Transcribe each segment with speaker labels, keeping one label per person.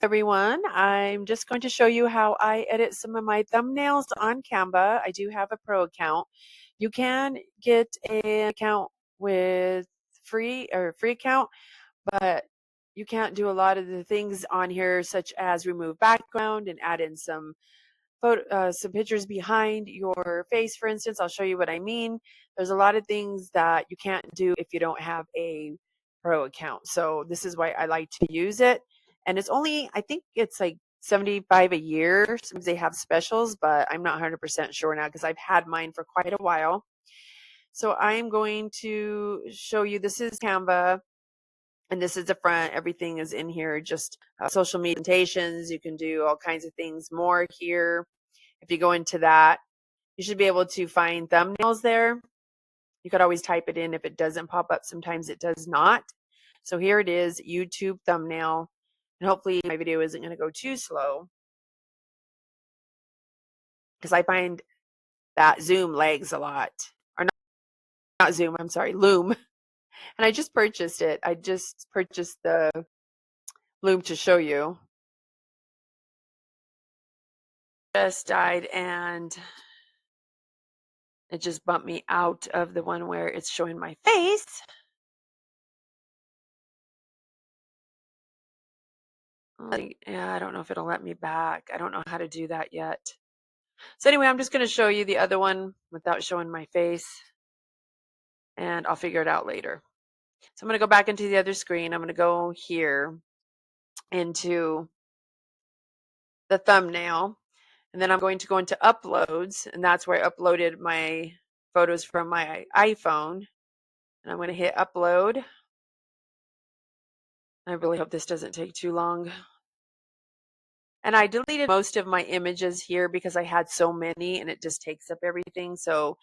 Speaker 1: Everyone, I'm just going to show you how I edit some of my thumbnails on Canva. I do have a pro account. You can get an account with free account, but you can't do a lot of the things on here, such as remove background and add in some some pictures behind your face, for instance. I'll show you what I mean. There's a lot of things that you can't do if you don't have a pro account. So this is why I like to use it. And it's only, I think it's like 75 a year. Sometimes they have specials, but I'm not 100% sure now because I've had mine for quite a while. So I'm going to show you, this is Canva. And this is the front. Everything is in here, just social media presentations. You can do all kinds of things more here. If you go into that, you should be able to find thumbnails there. You could always type it in if it doesn't pop up. Sometimes it does not. So here it is, YouTube thumbnail. And hopefully my video isn't going to go too slow, because I find that Zoom lags a lot. Or not Zoom, I'm sorry, Loom. And I just purchased it. I just purchased the Loom to show you. Just died and it just bumped me out of the one where it's showing my face. Yeah, I don't know if it'll let me back. I don't know how to do that yet. So anyway, I'm just going to show you the other one without showing my face, and I'll figure it out later. So I'm going to go back into the other screen. I'm going to go here into the thumbnail, and then I'm going to go into uploads, and that's where I uploaded my photos from my iPhone. And I'm going to hit upload. I really hope this doesn't take too long. And I deleted most of my images here because I had so many and it just takes up everything. So,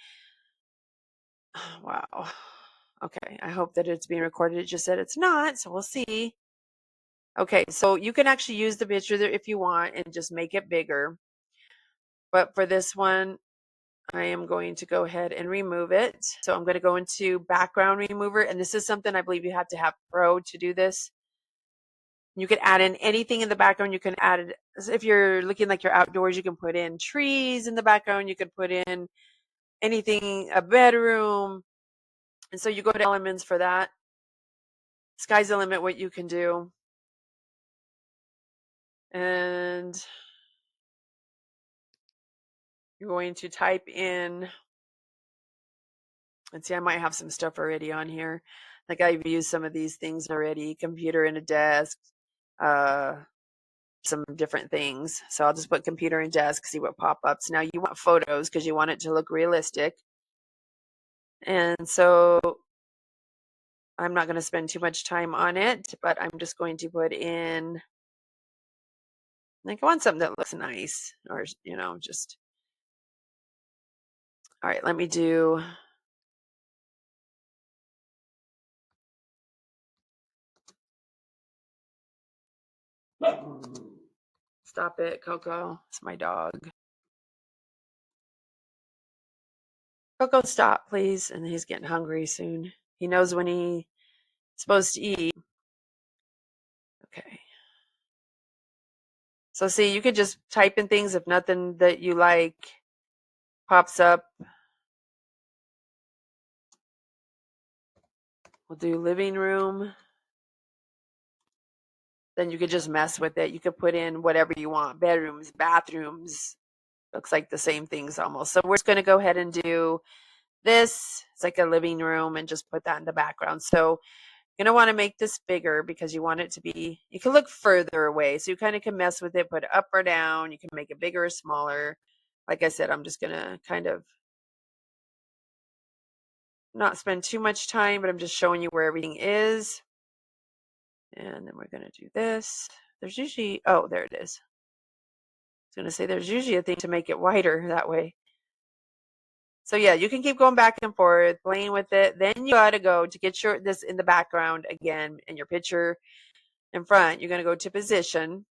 Speaker 1: wow. Okay, I hope that it's being recorded. It just said it's not, so we'll see. Okay, so you can actually use the picture there if you want and just make it bigger. But for this one, I am going to go ahead and remove it. So I'm going to go into background remover. And this is something I believe you have to have Pro to do this. You can add in anything in the background. You can add it, if you're looking like you're outdoors, you can put in trees in the background. You could put in anything, a bedroom. And so you go to elements for that. Sky's the limit what you can do. And you're going to type in, let's see, I might have some stuff already on here. Like I've used some of these things already, computer and a desk, some different things. So I'll just put computer and desk, see what pop-ups. Now you want photos because you want it to look realistic. And so I'm not going to spend too much time on it, but I'm just going to put in, like, I want something that looks nice, or, you know, just, all right, let me do, stop it, Coco, it's my dog. Coco, stop, please. And he's getting hungry soon. He knows when he's supposed to eat. Okay. So see, you could just type in things if nothing that you like pops up. We'll do living room. Then you could just mess with it. You could put in whatever you want, bedrooms, bathrooms. Looks like the same things almost. So we're just going to go ahead and do this. It's like a living room, and just put that in the background. So you're going to want to make this bigger because you want it to be, you can look further away. So you kind of can mess with it, put it up or down. You can make it bigger or smaller. Like I said, I'm just going to kind of not spend too much time, but I'm just showing you where everything is. And then we're going to do this. There's usually, oh, there it is. I was going to say there's usually a thing to make it wider that way. So yeah, you can keep going back and forth, playing with it. Then you gotta go to get your this in the background again, and your picture in front. You're gonna go to position,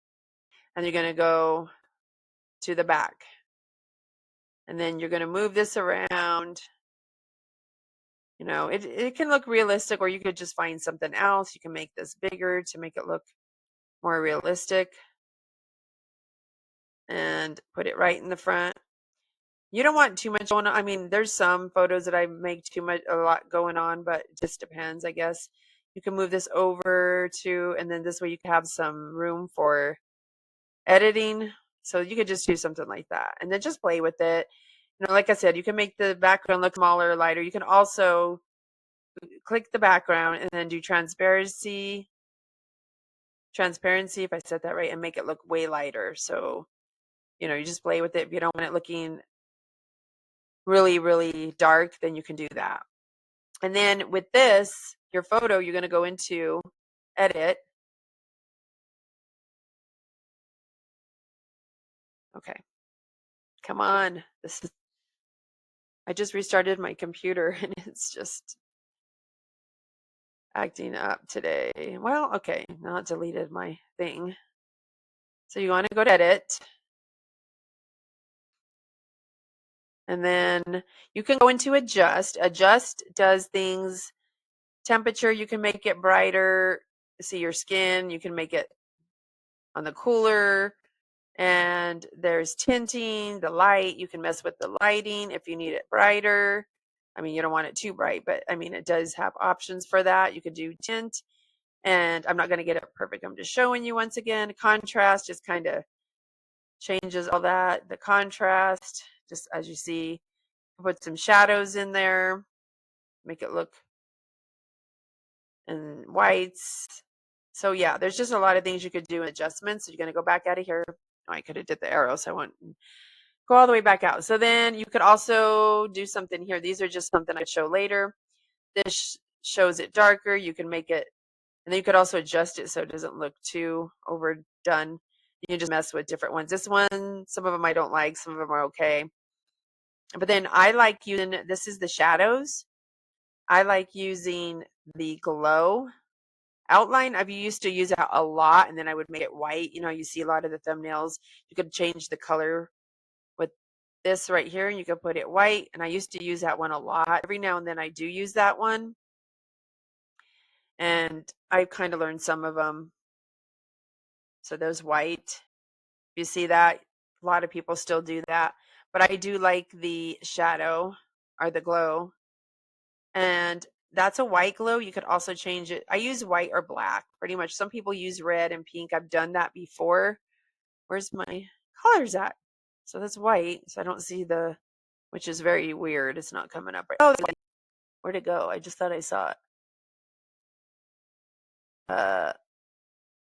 Speaker 1: and you're gonna go to the back, and then you're gonna move this around. You know, it can look realistic, or you could just find something else. You can make this bigger to make it look more realistic. and put it right in the front. You don't want too much going on. I mean, there's some photos that I make a lot going on, but it just depends, I guess. You can move this over to, and then this way you can have some room for editing. So you could just do something like that and then just play with it. Like I said, you can make the background look smaller, lighter. You can also click the background and then do transparency, if I said that right, and make it look way lighter. So, you just play with it. If you don't want it looking really, really dark, then you can do that. And then with this, your photo, you're going to go into edit. Okay. Come on. I just restarted my computer and it's just acting up today. Well, okay. Now it deleted my thing. So you want to go to edit. And then you can go into adjust. Adjust does things, temperature, you can make it brighter. See your skin, you can make it on the cooler. And there's tinting, the light. You can mess with the lighting if you need it brighter. I mean, you don't want it too bright, but I mean, it does have options for that. You could do tint. And I'm not going to get it perfect. I'm just showing you once again. Contrast just kind of changes all that. The contrast, just as you see, put some shadows in there, make it look, and whites. So yeah, there's just a lot of things you could do in adjustments. So you're going to go back out of here. Oh, I could have did the arrow, so I won't go all the way back out. So then you could also do something here. These are just something I show later. This shows it darker. You can make it, and then you could also adjust it so it doesn't look too overdone. You can just mess with different ones. This one, some of them I don't like, some of them are okay. But then I like using, this is the shadows. I like using the glow outline. I've used to use that a lot, and then I would make it white. You see a lot of the thumbnails. You could change the color with this right here, and you could put it white. And I used to use that one a lot. Every now and then I do use that one. And I've kind of learned some of them. So there's white. You see that? A lot of people still do that. But I do like the shadow or the glow. And that's a white glow. You could also change it. I use white or black pretty much. Some people use red and pink. I've done that before. Where's my colors at? So that's white. So I don't see the, which is very weird. It's not coming up right. Oh, where'd it go? I just thought I saw it. I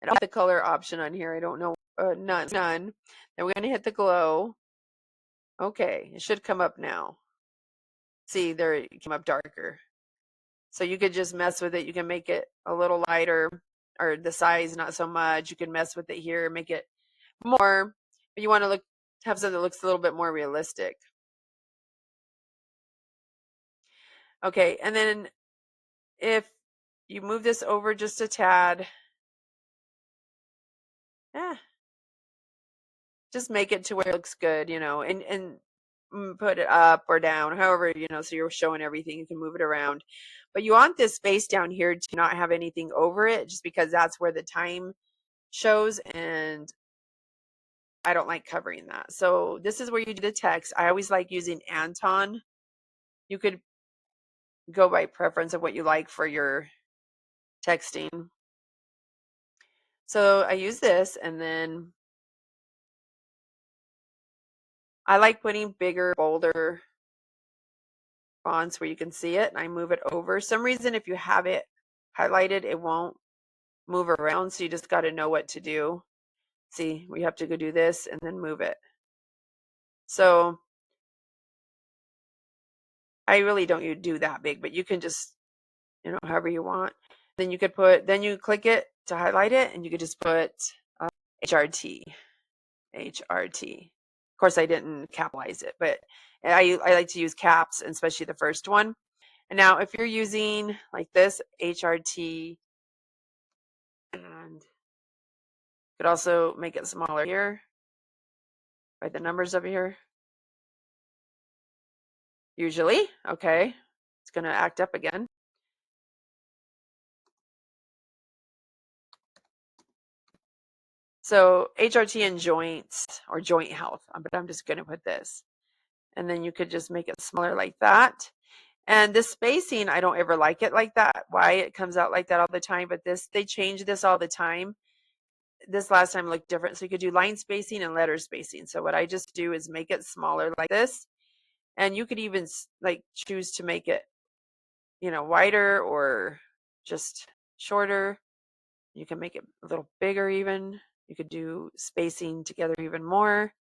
Speaker 1: don't have the color option on here. I don't know. None. Then we're going to hit the glow. Okay. It should come up now. See, there it came up darker. So you could just mess with it. You can make it a little lighter, or the size not so much. You can mess with it here, make it more. But you want to have something that looks a little bit more realistic. Okay, and then if you move this over just a tad, just make it to where it looks good, and put it up or down, however, so you're showing everything. You can move it around. But you want this space down here to not have anything over it, just because that's where the time shows, and I don't like covering that. So this is where you do the text. I always like using Anton. You could go by preference of what you like for your texting. So I use this, and then I like putting bigger, bolder fonts where you can see it, and I move it over. Some reason, if you have it highlighted, it won't move around, so you just got to know what to do. See, we have to go do this and then move it. So I really don't do that big, but you can just, however you want. Then you could then you click it to highlight it, and you could just put HRT. Of course, I didn't capitalize it, but I like to use caps, especially the first one. And now if you're using like this, HRT, and you could also make it smaller here by the numbers over here. Usually, okay, it's going to act up again. So HRT and joints or joint health, but I'm just going to put this. And then you could just make it smaller like that. And this spacing, I don't ever like it like that. Why it comes out like that all the time, but this, they change this all the time. This last time looked different. So you could do line spacing and letter spacing. So what I just do is make it smaller like this. And you could even like choose to make it, you know, wider or just shorter. You can make it a little bigger even. You could do spacing together even more.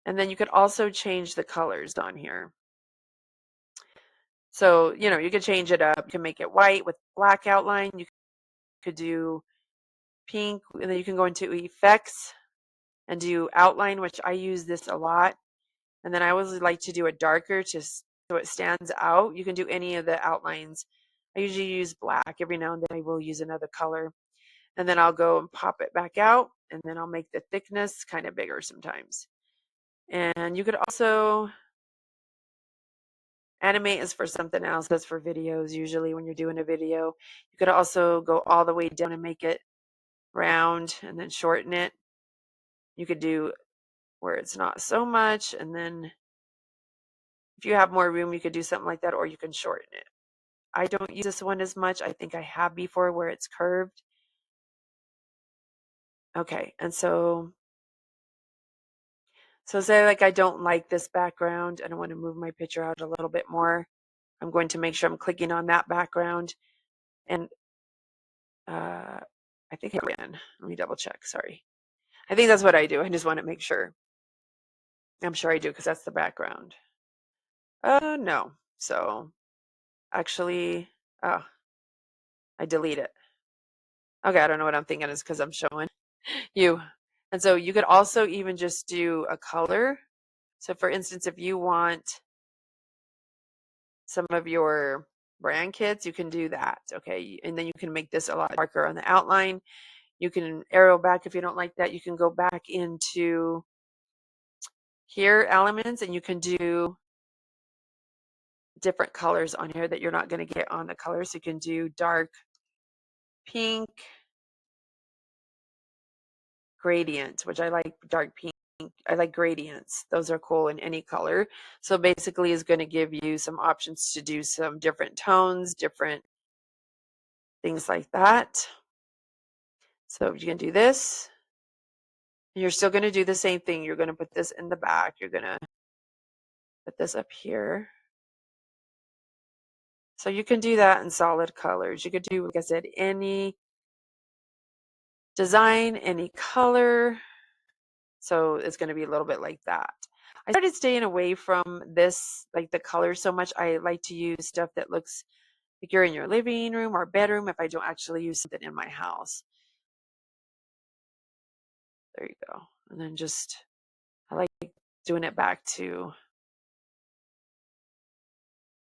Speaker 1: And then you could also change the colors on here. So, you know, you could change it up. You can make it white with black outline. You could do pink, and then you can go into effects and do outline, which I use this a lot. And then I always like to do it darker just so it stands out. You can do any of the outlines. I usually use black. Every now and then I will use another color. And then I'll go and pop it back out, and then I'll make the thickness kind of bigger sometimes. And you could also animate is for something else. That's for videos usually when you're doing a video. You could also go all the way down and make it round and then shorten it. You could do where it's not so much, and then if you have more room, you could do something like that, or you can shorten it. I don't use this one as much. I think I have before where it's curved. Okay, and so say like I don't like this background and I want to move my picture out a little bit more. I'm going to make sure I'm clicking on that background, and I think I can. Let me double check. Sorry. I think that's what I do. I just want to make sure. I'm sure I do because that's the background. No. So actually, oh, I delete it. Okay, I don't know what I'm thinking is because I'm showing you. And so you could also even just do a color. So for instance, if you want some of your brand kits, you can do that. Okay. And then you can make this a lot darker on the outline. You can arrow back if you don't like that. You can go back into here elements and you can do different colors on here that you're not going to get on the colors. So you can do dark pink gradient, which I like dark pink. I like gradients. Those are cool in any color. So basically is going to give you some options to do some different tones, different things like that. So you can do this. You're still going to do the same thing. You're going to put this in the back. You're going to put this up here. So you can do that in solid colors. You could do, like I said, any design, any color. So it's going to be a little bit like that. I started staying away from this, like the colors so much. I like to use stuff that looks like you're in your living room or bedroom if I don't actually use something in my house. There you go. And then just, I like doing it back to,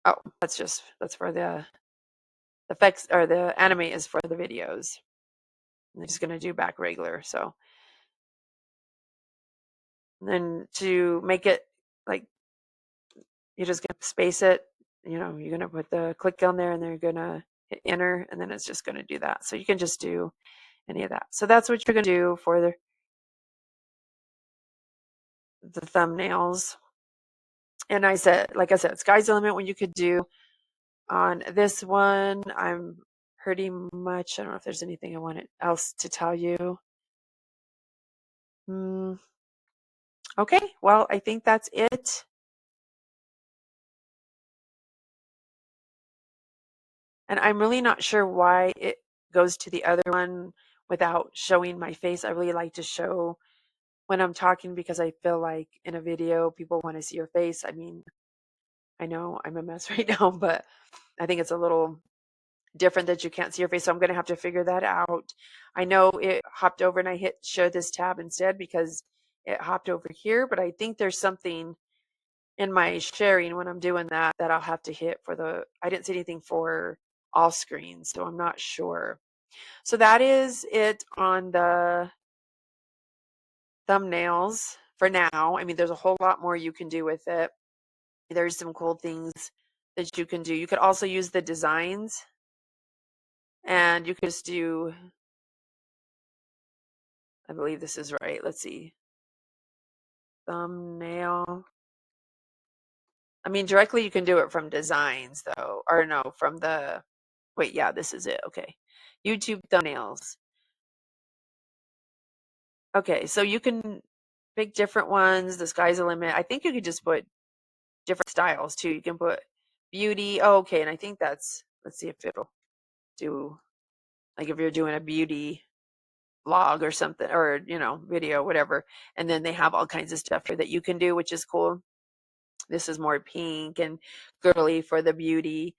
Speaker 1: oh, that's for the effects, or the animate is for the videos. I'm just going to do back regular. So and then to make it like, you're just going to space it, you know, you're going to put the click on there and then you're going to hit enter, and then it's just going to do that. So you can just do any of that. So that's what you're going to do for the thumbnails. And I said, like I said, sky's the limit when you could do on this one. I'm pretty much, I don't know if there's anything I wanted else to tell you. Okay, well, I think that's it. And I'm really not sure why it goes to the other one without showing my face. I really like to show when I'm talking because I feel like in a video, people want to see your face. I mean, I know I'm a mess right now, but I think it's a little different that you can't see your face. So I'm going to have to figure that out. I know it hopped over and I hit show this tab instead because it hopped over here, but I think there's something in my sharing when I'm doing that I'll have to hit for the, I didn't see anything for all screens, so I'm not sure. So that is it on the thumbnails for now. I mean, there's a whole lot more you can do with it. There's some cool things that you can do. You could also use the designs And you can just do, I believe this is right. Let's see. Thumbnail. I mean, directly you can do it from designs though, or no, from the, wait, yeah, this is it. Okay. YouTube thumbnails. Okay, so you can pick different ones. The sky's the limit. I think you could just put different styles too. You can put beauty. Oh, okay, and I think that's, let's see if it'll do, like if you're doing a beauty vlog or something, or, video, whatever. And then they have all kinds of stuff here that you can do, which is cool. This is more pink and girly for the beauty.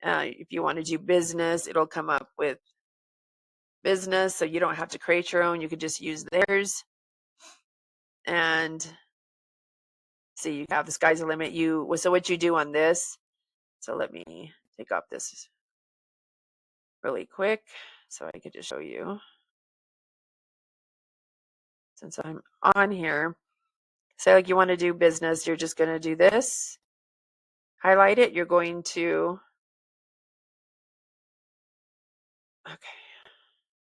Speaker 1: If you want to do business, it'll come up with business, so you don't have to create your own. You could just use theirs. And see, you have the sky's the limit. So what you do on this, so let me take off this really quick so I could just show you. Since I'm on here, say like you want to do business, you're just going to do this, highlight it. You're going to, okay.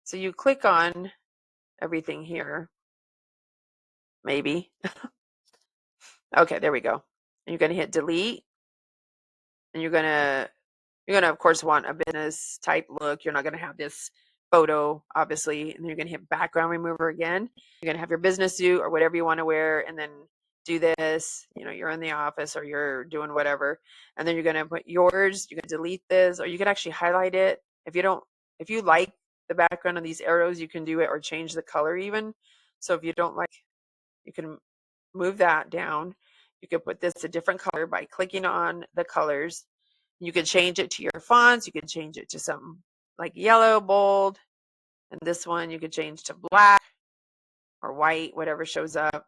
Speaker 1: So you click on everything here, maybe. Okay, there we go. And you're going to hit delete, and you're gonna of course want a business type look. You're not gonna have this photo, obviously, and then you're gonna hit background remover again. You're gonna have your business suit or whatever you want to wear, and then do this. You're in the office or you're doing whatever, and then you're gonna put yours. You can delete this, or you can actually highlight it. If you like the background of these arrows, you can do it or change the color even. So if you don't like, you can move that down. You can put this a different color by clicking on the colors. You can change it to your fonts. You can change it to something like yellow, bold. And this one you could change to black or white, whatever shows up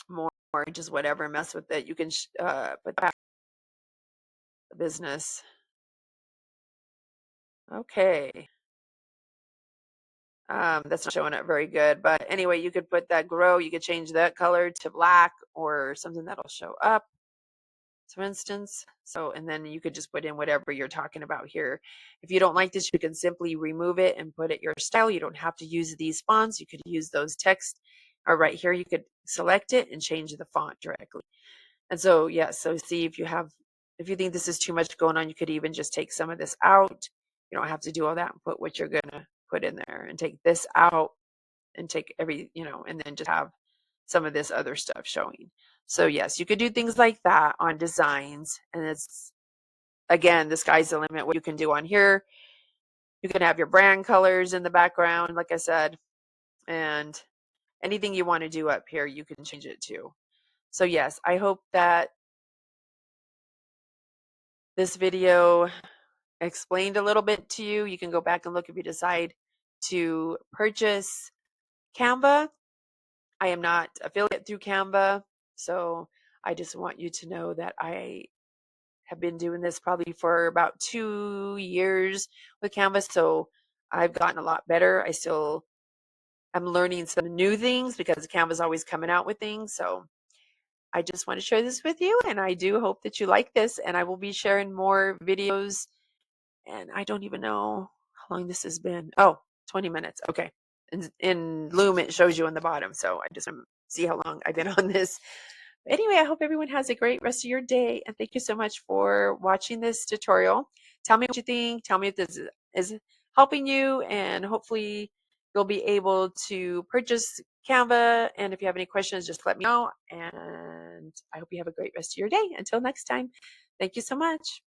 Speaker 1: more, or just whatever, mess with it. You can put back the business. Okay. That's not showing up very good. But anyway, you could put that grow. You could change that color to black or something that'll show up, for instance. So, and then you could just put in whatever you're talking about here. If you don't like this, you can simply remove it and put it your style. You don't have to use these fonts. You could use those text, or right here, you could select it and change the font directly. And so, yeah, so see if you think this is too much going on, you could even just take some of this out. You don't have to do all that and put what you're going to put in there, and take this out and take and then just have some of this other stuff showing. So yes, you could do things like that on designs. And it's, again, the sky's the limit what you can do on here. You can have your brand colors in the background, like I said, and anything you want to do up here, you can change it to. So yes, I hope that this video explained a little bit to you. You can go back and look if you decide to purchase Canva. I am not affiliate through Canva, so I just want you to know that I have been doing this probably for about 2 years with Canva, so I've gotten a lot better. I'm learning some new things because Canva's always coming out with things. So I just want to share this with you, and I do hope that you like this, and I will be sharing more videos. And I don't even know how long this has been. Oh, 20 minutes. Okay. In Loom, it shows you on the bottom. So I just want to see how long I've been on this. Anyway, I hope everyone has a great rest of your day. And thank you so much for watching this tutorial. Tell me what you think. Tell me if this is helping you. And hopefully you'll be able to purchase Canva. And if you have any questions, just let me know. And I hope you have a great rest of your day. Until next time, thank you so much.